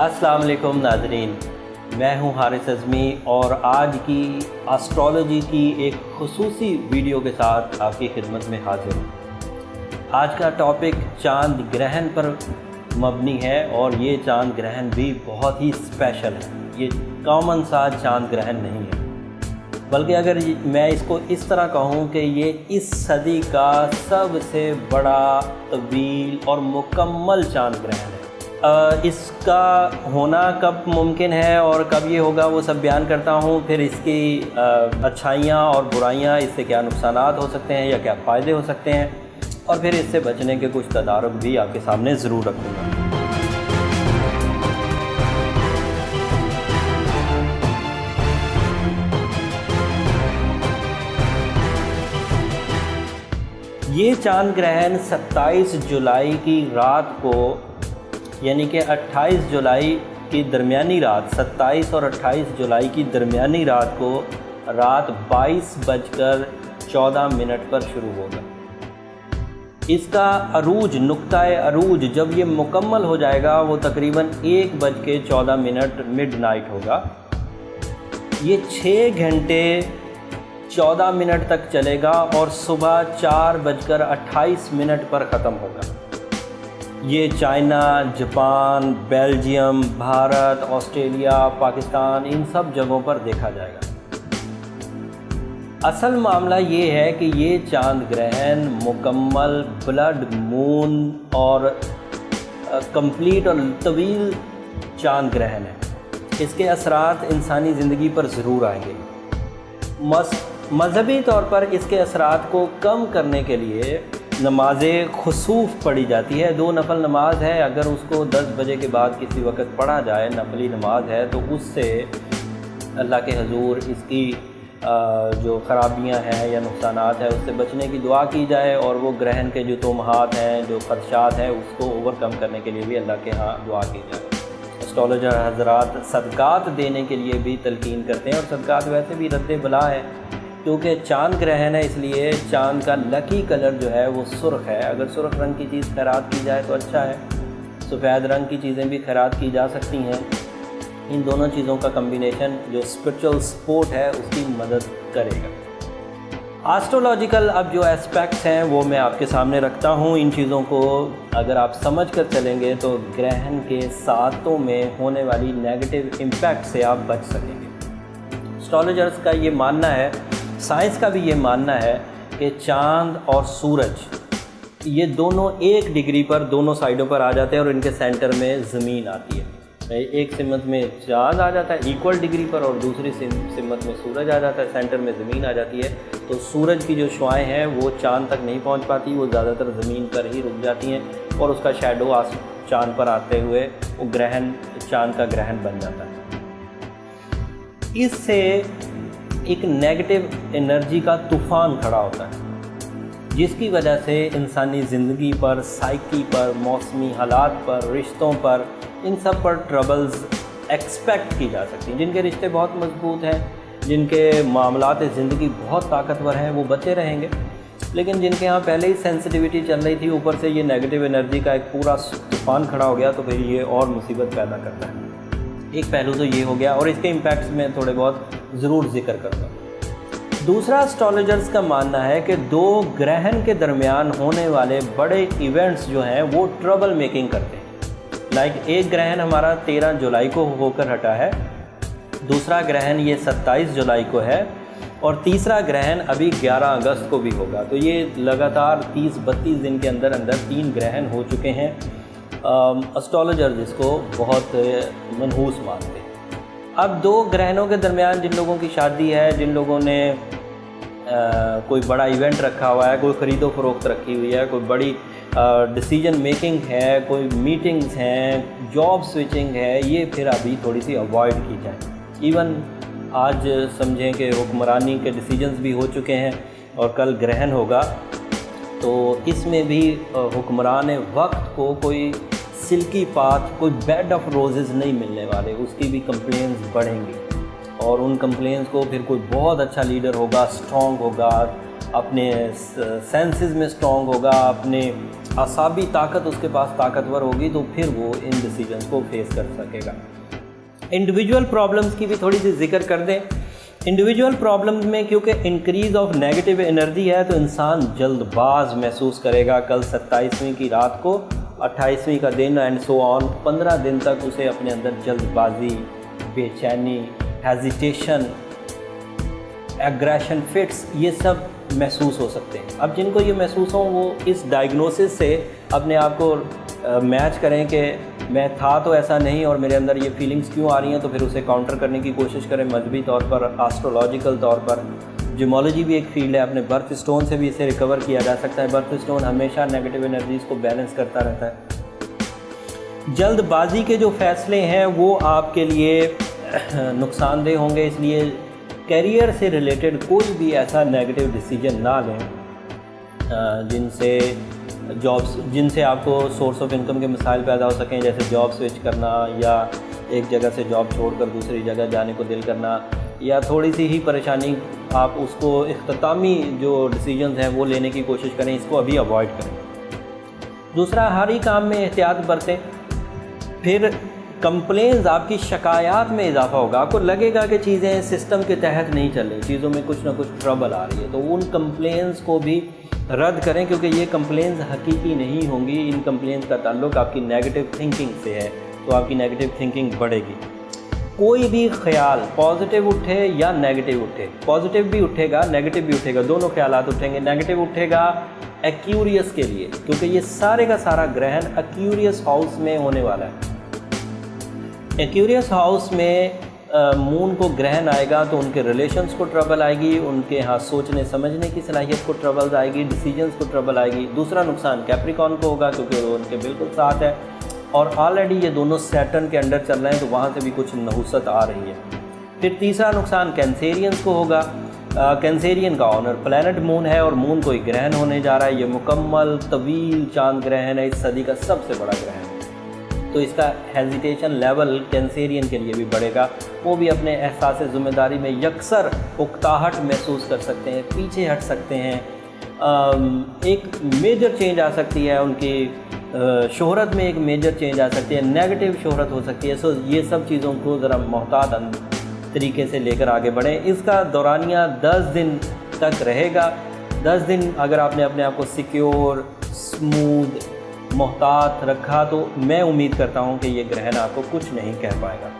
अस्सलाम वालेकुम नाज़रीन, मैं हूं हारिस अज़मी और आज की एस्ट्रोलॉजी की एक खुसूसी वीडियो के साथ आपकी खिदमत में हाज़िर हूं। आज का टॉपिक चांद ग्रहण पर मबनी है और ये चांद ग्रहण भी बहुत ही स्पेशल है। ये कॉमन सा चांद ग्रहण नहीं है, बल्कि अगर मैं इसको इस तरह कहूँ कि ये इस सदी का सबसे बड़ा, तवील और मुकम्मल चांद ग्रहण है। इसका होना कब मुमकिन है और कब ये होगा वो सब बयान करता हूँ। फिर इसकी अच्छाइयाँ और बुराइयाँ, इससे क्या नुकसानात हो सकते हैं या क्या फ़ायदे हो सकते हैं, और फिर इससे बचने के कुछ तदारुक भी आपके सामने ज़रूर रखूँगा। ये चांद ग्रहण 27 जुलाई की रात को, यानी कि 28 जुलाई की दरमियानी रात, 27 और 28 जुलाई की दरमियानी रात को रात 22:14 पर शुरू होगा। इसका अरूज, नुक्ताए अरूज जब ये मुकम्मल हो जाएगा वो तकरीबन 1:14 मिडनाइट होगा। ये 6 घंटे 14 मिनट तक चलेगा और सुबह 4:28 पर ख़त्म होगा। ये China, Japan, Belgium, Bharat, Australia, Pakistan, इन सब जगहों पर देखा जाएगा। असल मामला ये है कि ये चांद ग्रहण मुकम्मल ब्लड मून और कंप्लीट और तवील चांद ग्रहण है। इसके असरात इंसानी ज़िंदगी पर ज़रूर आएंगे। मज़हबी तौर पर इसके असरात को कम करने के लिए नमाज़े खुसूफ़ पढ़ी जाती है। 2 नफल नमाज है, अगर उसको 10 बजे के बाद किसी वक्त पढ़ा जाए, नफली नमाज है, तो उससे अल्लाह के हजूर इसकी जो ख़राबियाँ हैं या नुकसानात हैं उससे बचने की दुआ की जाए, और वो ग्रहण के जो तोमहात हैं, जो ख़दशात हैं, उसको ओवरकम करने के लिए भी अल्लाह के यहाँ दुआ की जाए। एस्ट्रोलॉजर हज़रात सदक़ात देने के लिए भी तलकीन करते हैं, और सदक़ात वैसे भी रद्द बला है क्योंकि चांद ग्रहण है, इसलिए चांद का लकी कलर जो है वो सुर्ख है। अगर सुर्ख रंग की चीज़ खैरात की जाए तो अच्छा है। सफ़ेद रंग की चीज़ें भी खैरात की जा सकती हैं। इन दोनों चीज़ों का कम्बिनेशन जो स्पिरिचुअल सपोर्ट है उसकी मदद करेगा। एस्ट्रोलॉजिकल अब जो एस्पेक्ट्स हैं वो मैं आपके सामने रखता हूँ। इन चीज़ों को अगर आप समझ कर चलेंगे तो ग्रहण के सातों में होने वाली नेगेटिव इम्पैक्ट से आप बच सकेंगे। एस्ट्रोलॉजर्स का ये मानना है, साइंस का भी ये मानना है कि चांद और सूरज ये दोनों 1 डिग्री पर दोनों साइडों पर आ जाते हैं और इनके सेंटर में ज़मीन आती है। एक सिमत में चांद आ जाता है इक्वल डिग्री पर, और दूसरी सिमत में सूरज आ जाता है, सेंटर में ज़मीन आ जाती है। तो सूरज की जो शुआएँ हैं वो चांद तक नहीं पहुंच पाती, वो ज़्यादातर ज़मीन पर ही रुक जाती हैं और उसका शैडो चांद पर आते हुए वो ग्रहण, चांद का ग्रहण बन जाता है। इससे एक नेगेटिव एनर्जी का तूफ़ान खड़ा होता है, जिसकी वजह से इंसानी ज़िंदगी पर, साइकी पर, मौसमी हालात पर, रिश्तों पर, इन सब पर ट्रबल्स एक्सपेक्ट की जा सकती हैं। जिनके रिश्ते बहुत मजबूत हैं, जिनके मामलात ज़िंदगी बहुत ताकतवर हैं, वो बचे रहेंगे। लेकिन जिनके यहाँ पहले ही सेंसिटिविटी चल रही थी, ऊपर से ये नेगेटिव एनर्जी का एक पूरा तूफ़ान खड़ा हो गया, तो फिर ये और मुसीबत पैदा करता है। एक पहलू तो ये हो गया, और इसके इम्पैक्ट्स में थोड़े बहुत ज़रूर जिक्र करूँगा। दूसरा, एस्ट्रोलॉजर्स का मानना है कि 2 ग्रहण के दरमियान होने वाले बड़े इवेंट्स जो हैं वो ट्रबल मेकिंग करते हैं। लाइक एक ग्रहण हमारा 13 जुलाई को होकर हटा है, दूसरा ग्रहण ये 27 जुलाई को है, और तीसरा ग्रहण अभी 11 अगस्त को भी होगा। तो ये लगातार 30-32 दिन के अंदर अंदर 3 ग्रहण हो चुके हैं। एस्ट्रोलॉजर जिसको बहुत मनहूस मानते हैं। अब 2 ग्रहणों के दरमियान जिन लोगों की शादी है, जिन लोगों ने कोई बड़ा इवेंट रखा हुआ है, कोई ख़रीदो फरोख्त रखी हुई है, कोई बड़ी डिसीजन मेकिंग है, कोई मीटिंग्स हैं, जॉब स्विचिंग है, ये फिर अभी थोड़ी सी अवॉइड की जाए। इवन आज समझें कि हुक्मरानी के डिसीजंस भी हो चुके हैं और कल ग्रहण होगा, तो इसमें भी हुक्मरान वक्त को कोई सिल्की पाथ, कोई बेड ऑफ रोजेज़ नहीं मिलने वाले, उसकी भी कंप्लेंट्स बढ़ेंगी। और उन कंप्लेंट्स को फिर कोई बहुत अच्छा लीडर होगा, स्ट्रॉन्ग होगा, अपने सेंसेस में स्ट्रॉन्ग होगा, अपने असाबी ताकत उसके पास ताकतवर होगी तो फिर वो इन डिसीजंस को फेस कर सकेगा। इंडिविजुअल प्रॉब्लम्स की भी थोड़ी सी जिक्र कर दें। इंडिविजुअल प्रॉब्लम्स में क्योंकि इंक्रीज़ ऑफ नेगेटिव एनर्जी है तो इंसान जल्दबाज महसूस करेगा। कल 27वीं की रात को 28वीं का दिन एंड सो ऑन 15 दिन तक उसे अपने अंदर जल्दबाजी, बेचैनी, हेजिटेशन, एग्रेशन फिट्स ये सब महसूस हो सकते हैं। अब जिनको ये महसूस हो वो इस डायग्नोसिस से अपने आप को मैच करें कि मैं था तो ऐसा नहीं और मेरे अंदर ये फीलिंग्स क्यों आ रही हैं, तो फिर उसे काउंटर करने की कोशिश करें मजहबी तौर पर, एस्ट्रोलॉजिकल तौर पर। जिमोलॉजी भी एक फील्ड है, अपने बर्थ स्टोन से भी इसे रिकवर किया जा सकता है। बर्थ स्टोन हमेशा नेगेटिव एनर्जीज़ को बैलेंस करता रहता है। जल्दबाजी के जो फैसले हैं वो आपके लिए नुकसानदेह होंगे, इसलिए करियर से रिलेटेड कोई भी ऐसा नेगेटिव डिसीजन ना लें जिनसे आपको सोर्स ऑफ इनकम के मसाइल पैदा हो सकें, जैसे जॉब स्विच करना या एक जगह से जॉब छोड़कर दूसरी जगह जाने को दिल करना, या थोड़ी सी ही परेशानी आप उसको इख्तितामी जो डिसीजंस हैं वो लेने की कोशिश करें, इसको अभी अवॉइड करें। दूसरा, हर ही काम में एहतियात बरतें। फिर कंप्लेंट्स, आपकी शिकायत में इजाफा होगा। आपको लगेगा कि चीज़ें सिस्टम के तहत नहीं चल रही, चीज़ों में कुछ ना कुछ ट्रबल आ रही है, तो उन कंप्लेंट्स को भी रद्द करें क्योंकि ये कंप्लेंट्स हकीकी नहीं होंगी। इन कंप्लेंट्स का ताल्लुक आपकी नेगेटिव थिंकिंग से है, तो आपकी नेगेटिव थिंकिंग बढ़ेगी। कोई भी ख्याल पॉजिटिव उठे या नेगेटिव उठे, पॉजिटिव भी उठेगा नेगेटिव भी उठेगा, दोनों ख्यालात उठेंगे। नेगेटिव उठेगा एक्यूरियस के लिए, क्योंकि ये सारे का सारा ग्रहण एक्यूरियस हाउस में होने वाला है। एक्यूरियस हाउस में मून को ग्रहण आएगा तो उनके रिलेशंस को ट्रबल आएगी, उनके यहाँ सोचने समझने की सलाहियत को ट्रबल आएगी, डिसीजंस को ट्रबल आएगी। दूसरा नुकसान कैप्रिकॉर्न को होगा क्योंकि वो उनके बिल्कुल साथ है और ऑलरेडी ये दोनों सैटर्न के अंडर चल रहे हैं, तो वहाँ से भी कुछ नहुसत आ रही है। फिर तीसरा नुकसान कैंसेरियंस को होगा। कैंसेरियन का ऑनर प्लैनेट मून है और मून कोई ग्रहण होने जा रहा है। ये मुकम्मल तवील चांद ग्रहण है, इस सदी का सबसे बड़ा ग्रहण है, तो इसका हेजिटेशन लेवल कैंसेरियन के लिए भी बढ़ेगा। वो भी अपने एहसास ज़िम्मेदारी में यकसर उकताहट महसूस कर सकते हैं, पीछे हट सकते हैं। एक मेजर चेंज आ सकती है उनकी शोहरत में, एक मेजर चेंज आ सकती है, नेगेटिव शोहरत हो सकती है। सो ये सब चीज़ों को ज़रा मोहतात तरीके से लेकर आगे बढ़ें। इसका दौरानिया 10 दिन तक रहेगा। 10 दिन अगर आपने अपने आप को सिक्योर, स्मूथ, मोहतात रखा तो मैं उम्मीद करता हूँ कि ये ग्रहण आपको कुछ नहीं कह पाएगा।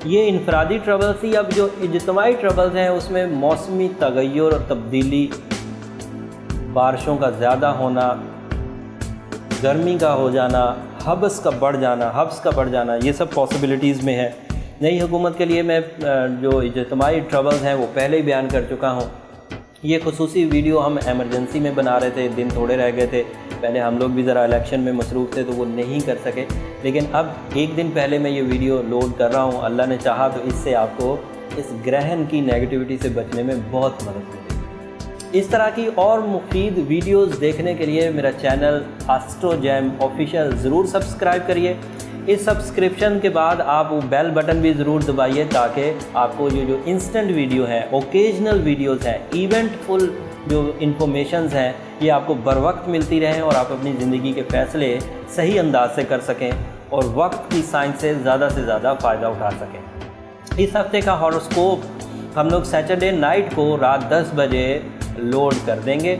ये इनफरादी ट्रबल्स ही। अब जो इज्तिमाई ट्रबल्स हैं उसमें मौसमी तगय्युर और तब्दीली, बारिशों का ज़्यादा होना, गर्मी का हो जाना, हब्स का बढ़ जाना, ये सब पॉसिबिलिटीज़ में है। नई हुकूमत के लिए मैं जो इज्तिमाई ट्रबल्स हैं वो पहले ही बयान कर चुका हूँ। ये खुसूसी वीडियो हम एमरजेंसी में बना रहे थे, दिन थोड़े रह गए थे, पहले हम लोग भी ज़रा इलेक्शन में मसरूफ़ थे तो वो नहीं कर सके, लेकिन अब एक दिन पहले मैं ये वीडियो लोड कर रहा हूँ। अल्लाह ने चाहा तो इससे आपको इस ग्रहण की नेगेटिविटी से बचने में बहुत मदद मिलेगी। इस तरह की और मुफीद वीडियोस देखने के लिए मेरा चैनल एस्ट्रोजैम ऑफिशियल ज़रूर सब्सक्राइब करिए। इस सब्सक्रिप्शन के बाद आप वो बेल बटन भी ज़रूर दबाइए ताकि आपको ये जो इंस्टेंट वीडियो हैं, ओकेजनल वीडियोस हैं, इवेंटफुल जो इन्फॉर्मेशंस हैं, ये आपको बर वक्त मिलती रहें और आप अपनी ज़िंदगी के फ़ैसले सही अंदाज से कर सकें और वक्त की साइंस से ज़्यादा फ़ायदा उठा सकें। इस हफ्ते का हॉरोस्कोप हम लोग सैटरडे नाइट को रात 10 बजे लोड कर देंगे।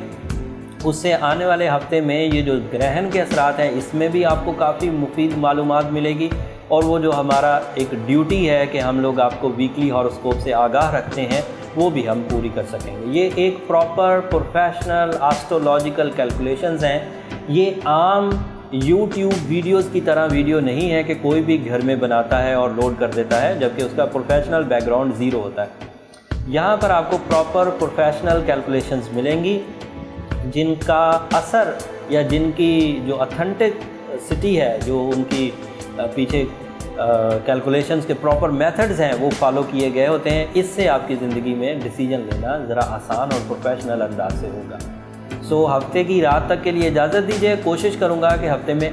उससे आने वाले हफ्ते में ये जो ग्रहण के असरात हैं इसमें भी आपको काफ़ी मुफीद मालूमात मिलेगी और वो जो हमारा एक ड्यूटी है कि हम लोग आपको वीकली हॉरोस्कोप से आगाह रखते हैं वो भी हम पूरी कर सकेंगे। ये एक प्रॉपर प्रोफेशनल एस्ट्रोलॉजिकल कैलकुलेशंस हैं। ये आम यूट्यूब वीडियोस की तरह वीडियो नहीं है कि कोई भी घर में बनाता है और लोड कर देता है जबकि उसका प्रोफेशनल बैकग्राउंड ज़ीरो होता है। यहाँ पर आपको प्रॉपर प्रोफेशनल कैलकुलेशंस मिलेंगी जिनका असर या जिनकी जो ऑथेंटिक सिटी है, जो उनकी पीछे कैलकुलेशंस के प्रॉपर मेथड्स हैं वो फॉलो किए गए होते हैं। इससे आपकी ज़िंदगी में डिसीजन लेना ज़रा आसान और प्रोफेशनल अंदाज से होगा। सो हफ्ते की रात तक के लिए इजाज़त दीजिए। कोशिश करूँगा कि हफ्ते में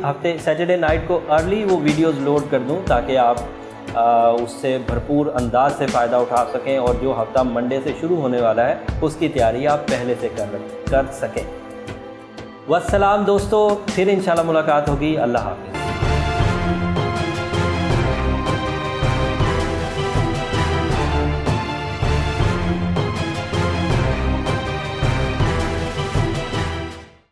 हफ्ते सैटरडे नाइट को अर्ली वो वीडियोस लोड कर दूँ ताकि आप उससे भरपूर अंदाज से फ़ायदा उठा सकें और जो हफ्ता मंडे से शुरू होने वाला है उसकी तैयारी आप पहले से कर सकें। वस्सलाम दोस्तों, फिर इंशाल्लाह मुलाकात होगी। अल्लाह हाफ़िज़।